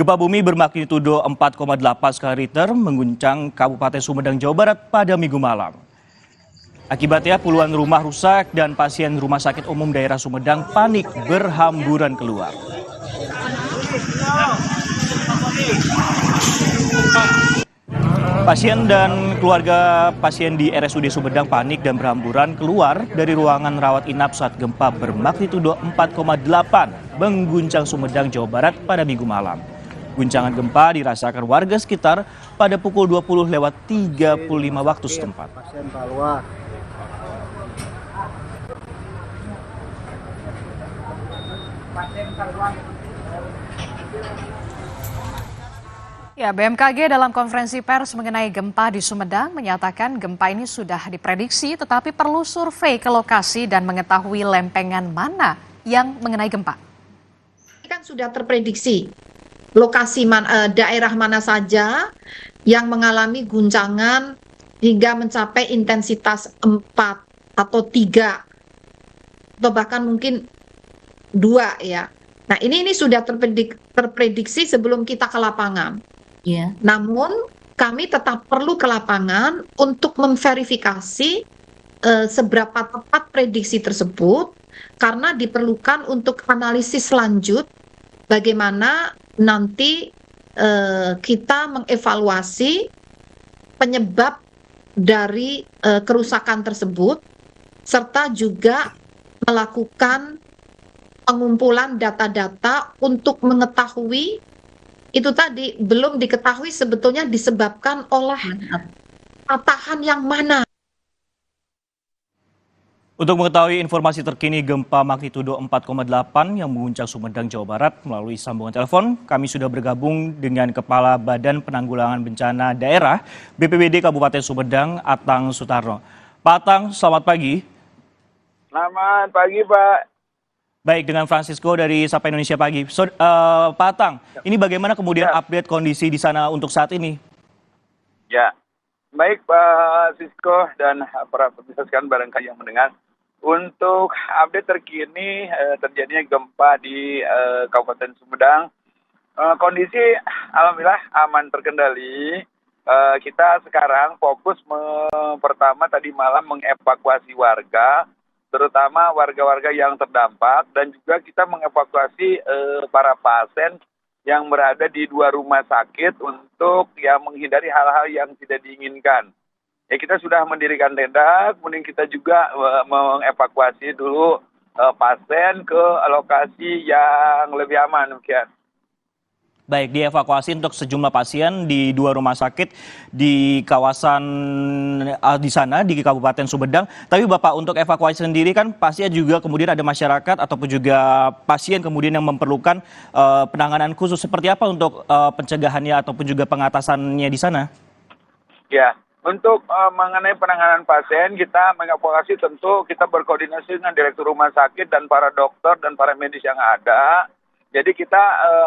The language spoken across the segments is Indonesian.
Gempa bumi bermagnitudo 4,8 skala Richter mengguncang Kabupaten Sumedang, Jawa Barat pada Minggu malam. Akibatnya puluhan rumah rusak dan pasien Rumah Sakit Umum Daerah Sumedang panik berhamburan keluar. Pasien dan keluarga pasien di RSUD Sumedang panik dan berhamburan keluar dari ruangan rawat inap saat gempa bermagnitudo 4,8 mengguncang Sumedang, Jawa Barat pada Minggu malam. Guncangan gempa dirasakan warga sekitar pada pukul 20.35 waktu setempat. Ya, BMKG dalam konferensi pers mengenai gempa di Sumedang menyatakan gempa ini sudah diprediksi tetapi perlu survei ke lokasi dan mengetahui lempengan mana yang mengenai gempa. Ini kan sudah terprediksi lokasi daerah mana saja yang mengalami guncangan hingga mencapai intensitas 4 atau 3 atau bahkan mungkin 2 ya. Nah, ini sudah terprediksi sebelum kita ke lapangan. Yeah. Namun kami tetap perlu ke lapangan untuk memverifikasi seberapa tepat prediksi tersebut karena diperlukan untuk analisis lanjut bagaimana nanti kita mengevaluasi penyebab dari kerusakan tersebut serta juga melakukan pengumpulan data-data untuk mengetahui itu tadi belum diketahui sebetulnya disebabkan oleh patahan yang mana. Untuk mengetahui informasi terkini gempa magnitudo 4,8 yang mengguncang Sumedang, Jawa Barat melalui sambungan telepon, kami sudah bergabung dengan Kepala Badan Penanggulangan Bencana Daerah BPBD Kabupaten Sumedang, Atang Sutarno. Pak Atang, selamat pagi. Selamat pagi, Pak. Baik, dengan Francisco dari Sapa Indonesia Pagi. Pak Atang, ini bagaimana kemudian update kondisi di sana untuk saat ini? Ya, baik Pak Sisko dan para pemirsa sekalian barangkali yang mendengar. Untuk update terkini terjadinya gempa di Kabupaten Sumedang, kondisi alhamdulillah aman terkendali. Kita sekarang fokus pertama tadi malam mengevakuasi warga, terutama warga-warga yang terdampak, dan juga kita mengevakuasi para pasien yang berada di 2 rumah sakit untuk menghindari hal-hal yang tidak diinginkan. Ya, kita sudah mendirikan tenda, kemudian kita juga mengevakuasi dulu pasien ke lokasi yang lebih aman. Demikian. Baik, dievakuasi untuk sejumlah pasien di 2 rumah sakit di kawasan di sana di Kabupaten Sumedang. Tapi Bapak, untuk evakuasi sendiri kan pasti juga kemudian ada masyarakat ataupun juga pasien kemudian yang memerlukan penanganan khusus. Seperti apa untuk pencegahannya ataupun juga pengatasannya di sana? Ya, untuk mengenai penanganan pasien, kita mengevakuasi tentu kita berkoordinasi dengan Direktur Rumah Sakit dan para dokter dan para medis yang ada. Jadi kita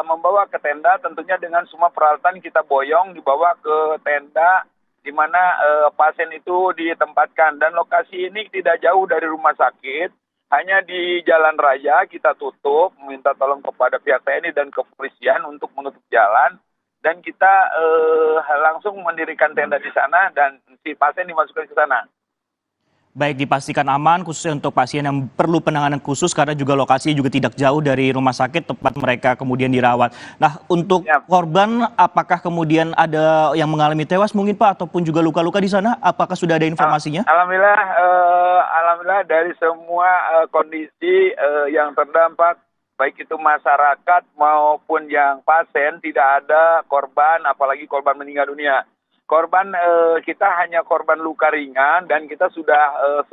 membawa ke tenda tentunya dengan semua peralatan kita boyong dibawa ke tenda di mana pasien itu ditempatkan. Dan lokasi ini tidak jauh dari rumah sakit, hanya di jalan raya kita tutup, meminta tolong kepada pihak TNI dan kepolisian untuk menutup jalan. Dan kita langsung mendirikan tenda di sana dan si pasien dimasukkan ke sana. Baik, dipastikan aman khususnya untuk pasien yang perlu penanganan khusus karena juga lokasinya juga tidak jauh dari rumah sakit tempat mereka kemudian dirawat. Nah, untuk korban apakah kemudian ada yang mengalami tewas mungkin Pak ataupun juga luka-luka di sana? Apakah sudah ada informasinya? Alhamdulillah dari semua kondisi yang terdampak baik itu masyarakat maupun yang pasien tidak ada korban apalagi korban meninggal dunia. Korban kita hanya korban luka ringan dan kita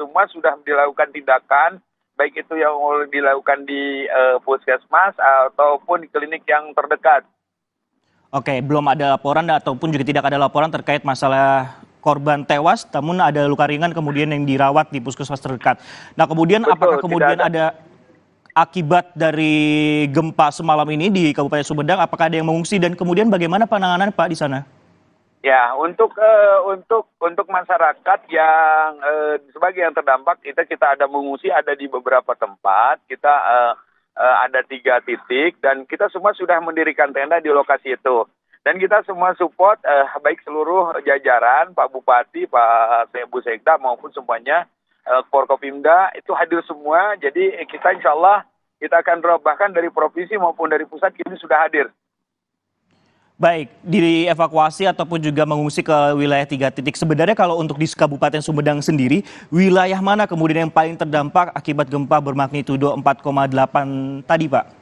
semua sudah dilakukan tindakan baik itu yang dilakukan di puskesmas ataupun di klinik yang terdekat. Oke, belum ada laporan ataupun juga tidak ada laporan terkait masalah korban tewas, namun ada luka ringan kemudian yang dirawat di puskesmas terdekat. Nah, kemudian betul, apakah kemudian ada akibat dari gempa semalam ini di Kabupaten Sumedang? Apakah ada yang mengungsi dan kemudian bagaimana penanganan Pak di sana? Ya, untuk masyarakat yang sebagai yang terdampak kita ada mengungsi ada di beberapa tempat. Kita ada 3 titik dan kita semua sudah mendirikan tenda di lokasi itu. Dan kita semua support baik seluruh jajaran, Pak Bupati, Pak Bu Sekda maupun semuanya, Forkopimda itu hadir semua. Jadi kita insya Allah kita akan drop, bahkan dari provinsi maupun dari pusat kini sudah hadir. Baik, dievakuasi ataupun juga mengungsi ke wilayah 3 titik. Sebenarnya kalau untuk di Kabupaten Sumedang sendiri, wilayah mana kemudian yang paling terdampak akibat gempa bermagnitudo 4,8 tadi, Pak?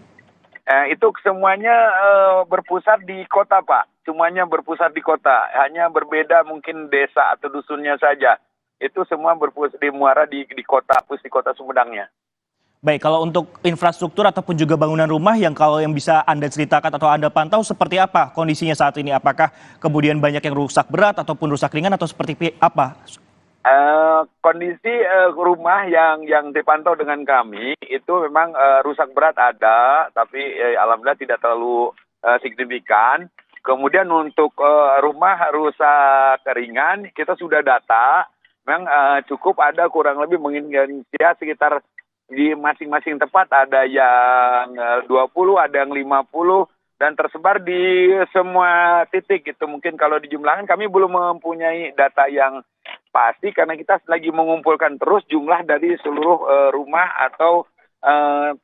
Itu semuanya berpusat di kota, Pak. Semuanya berpusat di kota. Hanya berbeda mungkin desa atau dusunnya saja. Itu semua berpusat di muara di kota, di kota Sumedangnya. Baik, kalau untuk infrastruktur ataupun juga bangunan rumah yang kalau yang bisa Anda ceritakan atau Anda pantau seperti apa kondisinya saat ini? Apakah kemudian banyak yang rusak berat ataupun rusak ringan atau seperti apa? Kondisi rumah yang dipantau dengan kami itu memang rusak berat ada, tapi alhamdulillah tidak terlalu signifikan. Kemudian untuk rumah rusak ringan kita sudah data, memang cukup ada kurang lebih mungkin ya sekitar di masing-masing tempat ada yang 20, ada yang 50 dan tersebar di semua titik gitu. Mungkin kalau dijumlahkan kami belum mempunyai data yang pasti karena kita lagi mengumpulkan terus jumlah dari seluruh rumah atau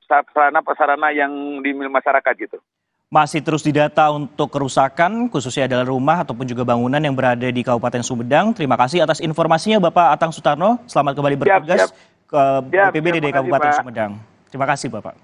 sarana-prasarana yang dimiliki masyarakat gitu. Masih terus didata untuk kerusakan khususnya adalah rumah ataupun juga bangunan yang berada di Kabupaten Sumedang. Terima kasih atas informasinya Bapak Atang Sutarno. Selamat kembali bertugas ke BPBD Kabupaten Sumedang. Terima kasih Bapak.